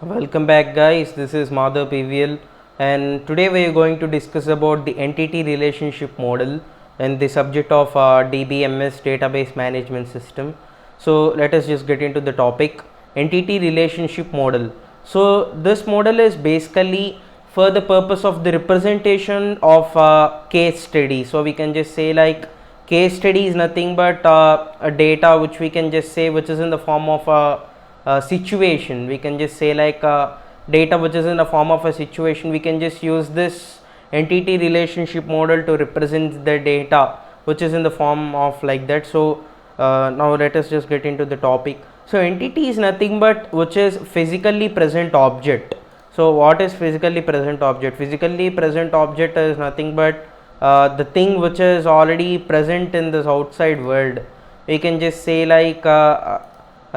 Welcome back guys, this is Madhav PVL and today we are going to discuss about the entity relationship model and the subject of DBMS database management system. So let us just get into the topic, entity relationship model. So this model is basically for the purpose of the representation of case study. So we can just say like case study is nothing but a data which we can just say which is in the form of a situation. We can just say like data which is in the form of a situation. We can just use this entity relationship model to represent the data which is in the form of like that. So now let us just get into the topic. So entity is nothing but which is physically present object. So what is physically present object? Physically present object is nothing but the thing which is already present in this outside world. We can just say like a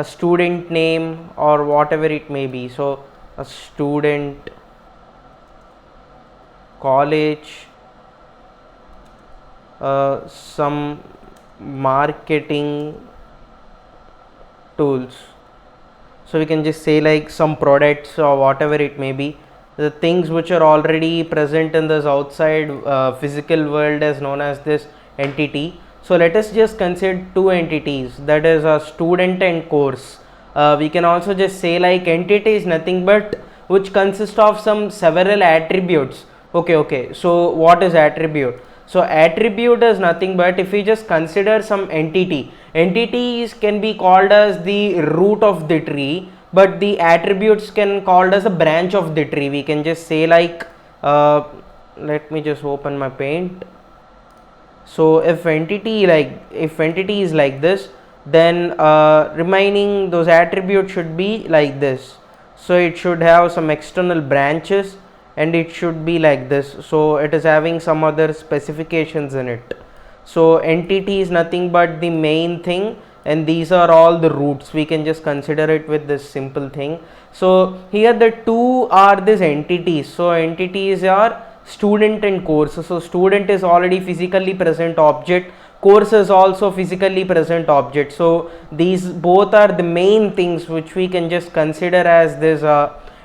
student name or whatever it may be. So a student, college, some marketing tools. So we can just say like some products or whatever it may be, the things which are already present in this outside physical world is known as this entity. So let us just consider two entities, that is a student and course. We can also just say like entity is nothing but which consists of some several attributes. Okay, so what is attribute? So attribute is nothing but if we just consider some entities can be called as the root of the tree, but the attributes can called as a branch of the tree. We can just say like let me just open my paint. So if entity is like this, then remaining those attributes should be like this. So it should have some external branches and it should be like this. So it is having some other specifications in it. So entity is nothing but the main thing and these are all the roots. We can just consider it with this simple thing. So here the two are these entities. So entities are student and course. So student is already physically present object, course is also physically present object. So these both are the main things which we can just consider as this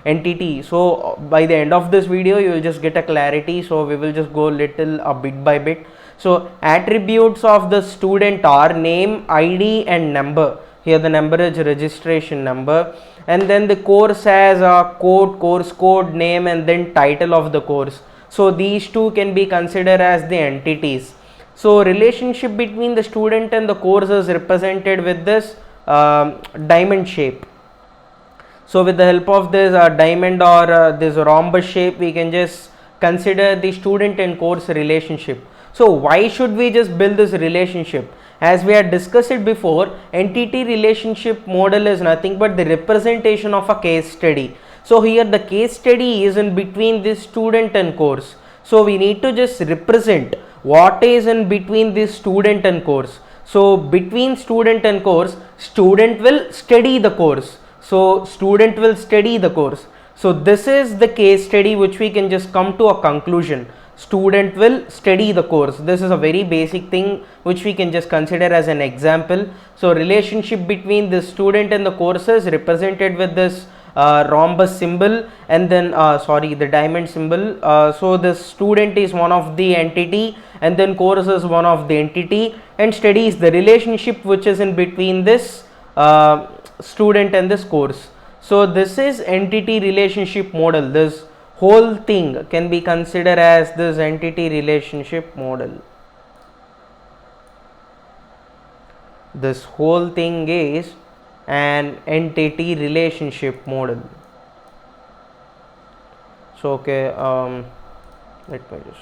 entity. So by the end of this video you will just get a clarity. So we will just go little bit by bit. So attributes of the student are name, ID and number. Here the number is registration number, and then the course has a code, course code, name and then title of the course. So these two can be considered as the entities. So relationship between the student and the course is represented with this diamond shape. So with the help of this diamond or this rhombus shape, we can just consider the student and course relationship. So why should we just build this relationship? As we had discussed it before, entity relationship model is nothing but the representation of a case study. So here the case study is in between this student and course. So we need to just represent what is in between this student and course. So between student and course, student will study the course. So student will study the course. So this is the case study which we can just come to a conclusion. Student will study the course. This is a very basic thing which we can just consider as an example. So relationship between the student and the course is represented with this rhombus symbol and then the diamond symbol. So the student is one of the entity and then course is one of the entity, and study is the relationship which is in between this student and this course. So this is entity relationship model. This whole thing can be considered as this entity relationship model. This whole thing is an entity relationship model. So okay, let me just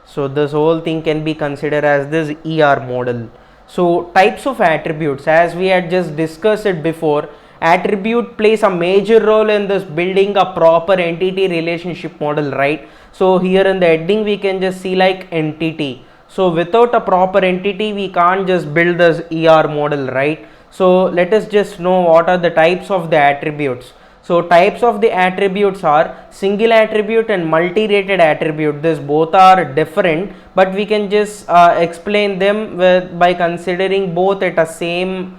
so this whole thing can be considered as this ER model. So types of attributes, as we had just discussed it before, attribute plays a major role in this building a proper entity relationship model, right? So here in the heading we can just see like entity. So without a proper entity we can't just build this ER model, right? So let us just know what are the types of the attributes. So types of the attributes are single attribute and multi-rated attribute. This both are different, but we can just explain them by considering both at a same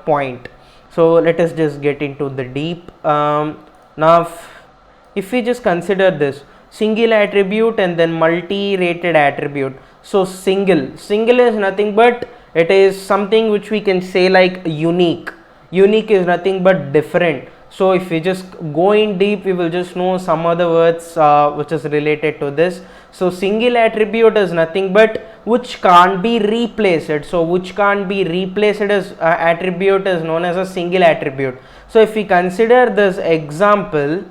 point. So let us just get into the deep. Now if we just consider this single attribute and then multi-rated attribute. So single is nothing but it is something which we can say like unique. Unique is nothing but different. So if we just go in deep, we will just know some other words which is related to this. So single attribute is nothing but which can't be replaced. So which can't be replaced as attribute is known as a single attribute. So if we consider this example,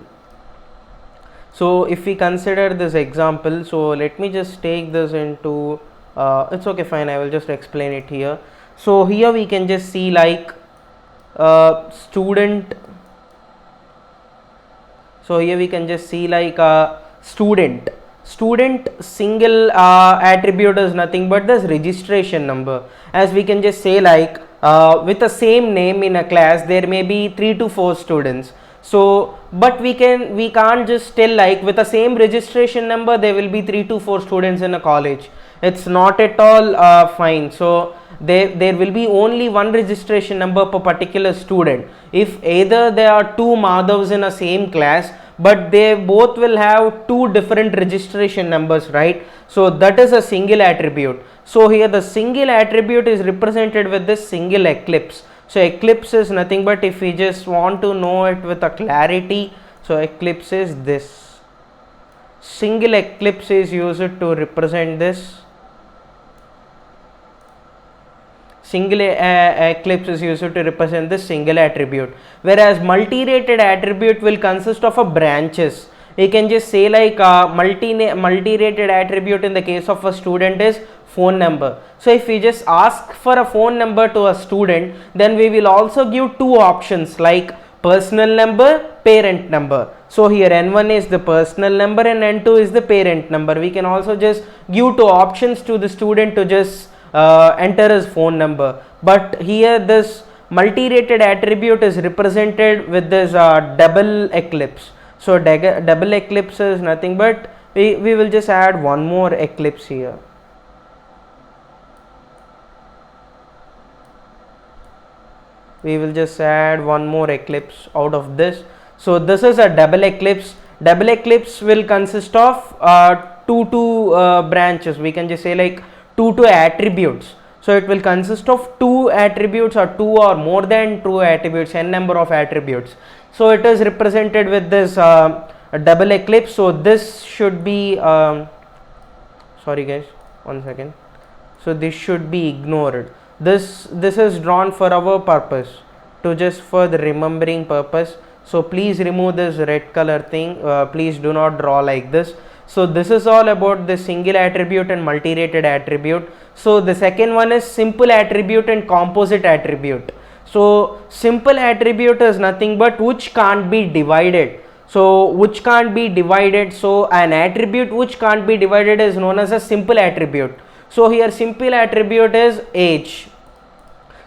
so let me just take this into it's okay, fine, I will just explain it here. So here we can just see like student. So here we can just see like student single attribute is nothing but this registration number, as we can just say like with the same name in a class there may be 3 to 4 students. So but we can't just tell like with the same registration number there will be 3 to 4 students in a college. It's not at all fine. So there will be only one registration number per particular student. If either there are two Madhavs in a same class, but they both will have two different registration numbers, right? So that is a single attribute. So here the single attribute is represented with this single eclipse. So eclipse is nothing but, if we just want to know it with a clarity, so eclipse is this. Single eclipse is used to represent this. Single eclipse is used to represent this single attribute, whereas multi-rated attribute will consist of a branches. We can just say like multi-rated attribute in the case of a student is phone number. So if we just ask for a phone number to a student, then we will also give two options like personal number, parent number. So here N1 is the personal number and N2 is the parent number. We can also just give two options to the student to just enter his phone number. But here this multi-rated attribute is represented with this double eclipse. So double eclipse is nothing but we will just add one more eclipse here. We will just add one more eclipse out of this. So this is a double eclipse. Double eclipse will consist of two branches. We can just say like two attributes. So it will consist of two attributes or two or more than two attributes, n number of attributes. So it is represented with this double eclipse. So this should be sorry guys, one second. So this should be ignored. This is drawn for our purpose, to just for the remembering purpose. So please remove this red color thing. Please do not draw like this. So this is all about the single attribute and multi-rated attribute. So the second one is simple attribute and composite attribute. So simple attribute is nothing but which can't be divided. So which can't be divided. So an attribute which can't be divided is known as a simple attribute. So here simple attribute is age.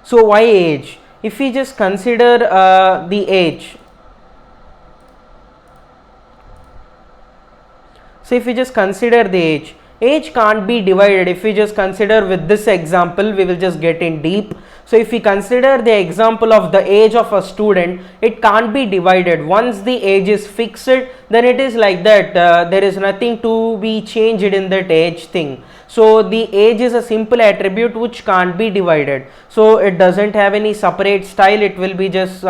So why age? If we just consider the age. So if we just consider the age can't be divided. If we just consider with this example, we will just get in deep. So if we consider the example of the age of a student, it can't be divided. Once the age is fixed, then it is like that. There is nothing to be changed in that age thing. So the age is a simple attribute which can't be divided. So it doesn't have any separate style. It will be just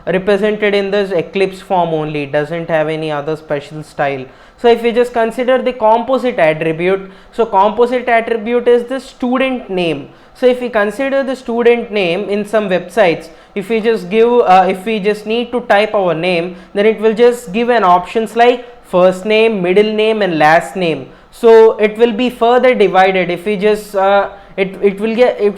represented in this eclipse form only. It doesn't have any other special style. So if we just consider the composite attribute, so composite attribute is the student name. So if we consider the student name in some websites, if we just give if we just need to type our name, then it will just give an options like first name, middle name and last name. So it will be further divided. If we just it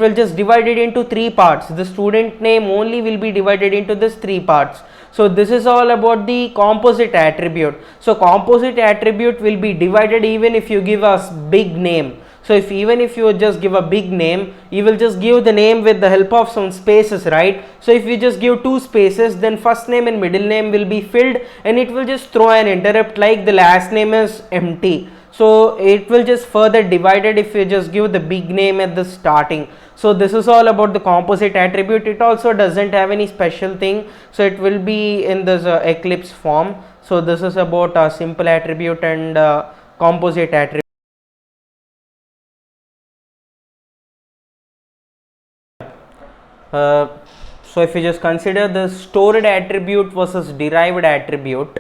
will just divide it into three parts. The student name only will be divided into this three parts. So this is all about the composite attribute. So composite attribute will be divided even if you give us big name. So even if you just give a big name, you will just give the name with the help of some spaces, right? So if you just give two spaces, then first name and middle name will be filled and it will just throw an interrupt like the last name is empty. so it will just further divide it if you just give the big name at the starting. So this is all about the composite attribute. It also doesn't have any special thing, so it will be in this Eclipse form. So this is about a simple attribute and composite attribute. So if you just consider the stored attribute versus derived attribute,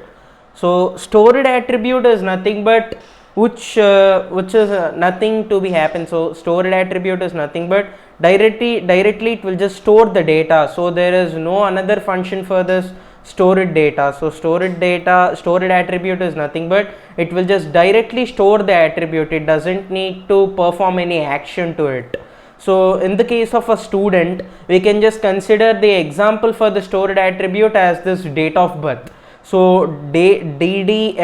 so stored attribute is nothing but which is nothing to be happen. So stored attribute is nothing but directly it will just store the data. So there is no another function for this stored data. So stored attribute is nothing but it will just directly store the attribute. It doesn't need to perform any action to it. So in the case of a student, we can just consider the example for the stored attribute as this date of birth. So DD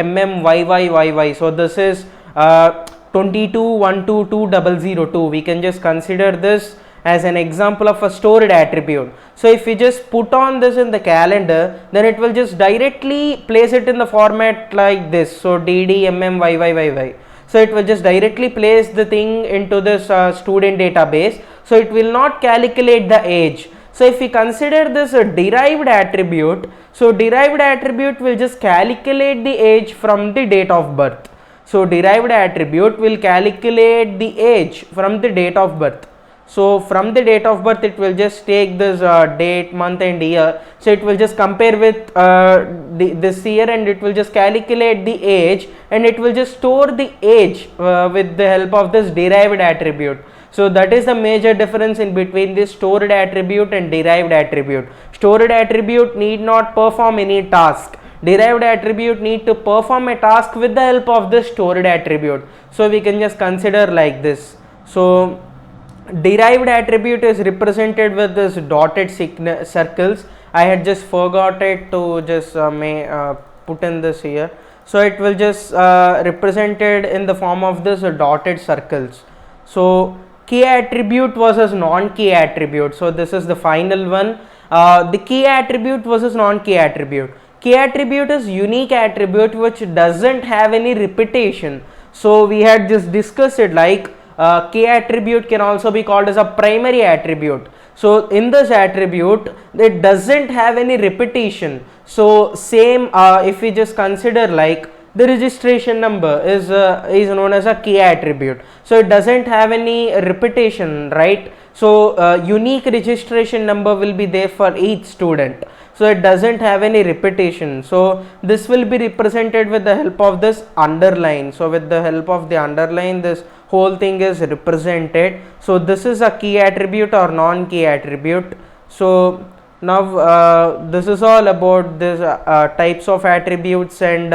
so this is 22122002. We can just consider this as an example of a stored attribute. So if we just put on this in the calendar, then it will just directly place it in the format like this. So DDMMYYYY. So it will just directly place the thing into this student database. So it will not calculate the age. So if we consider this a derived attribute, so derived attribute will just calculate the age from the date of birth. So derived attribute will calculate the age from the date of birth. So from the date of birth, it will just take this date, month and year. So it will just compare with this year, and it will just calculate the age, and it will just store the age with the help of this derived attribute. So that is the major difference in between this stored attribute and derived attribute. Stored attribute need not perform any task. Derived attribute need to perform a task with the help of the stored attribute. So we can just consider like this. So derived attribute is represented with this dotted circles. I had just forgot it to just put in this here. So it will just represented in the form of this dotted circles. So key attribute versus non-key attribute. So this is the final one. The key attribute versus non-key attribute. Key attribute is unique attribute which doesn't have any repetition. So we had just discussed it like key attribute can also be called as a primary attribute. So in this attribute, it doesn't have any repetition. So same if we just consider like the registration number is known as a key attribute. So it doesn't have any repetition, right? So unique registration number will be there for each student. So it doesn't have any repetition. So this will be represented with the help of this underline. So with the help of the underline, this whole thing is represented. So this is a key attribute or non-key attribute. So now this is all about this types of attributes and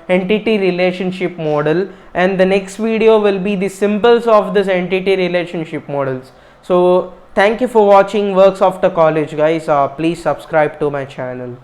entity relationship model, and the next video will be the symbols of this entity relationship models. So thank you for watching Works After College, guys. Please subscribe to my channel.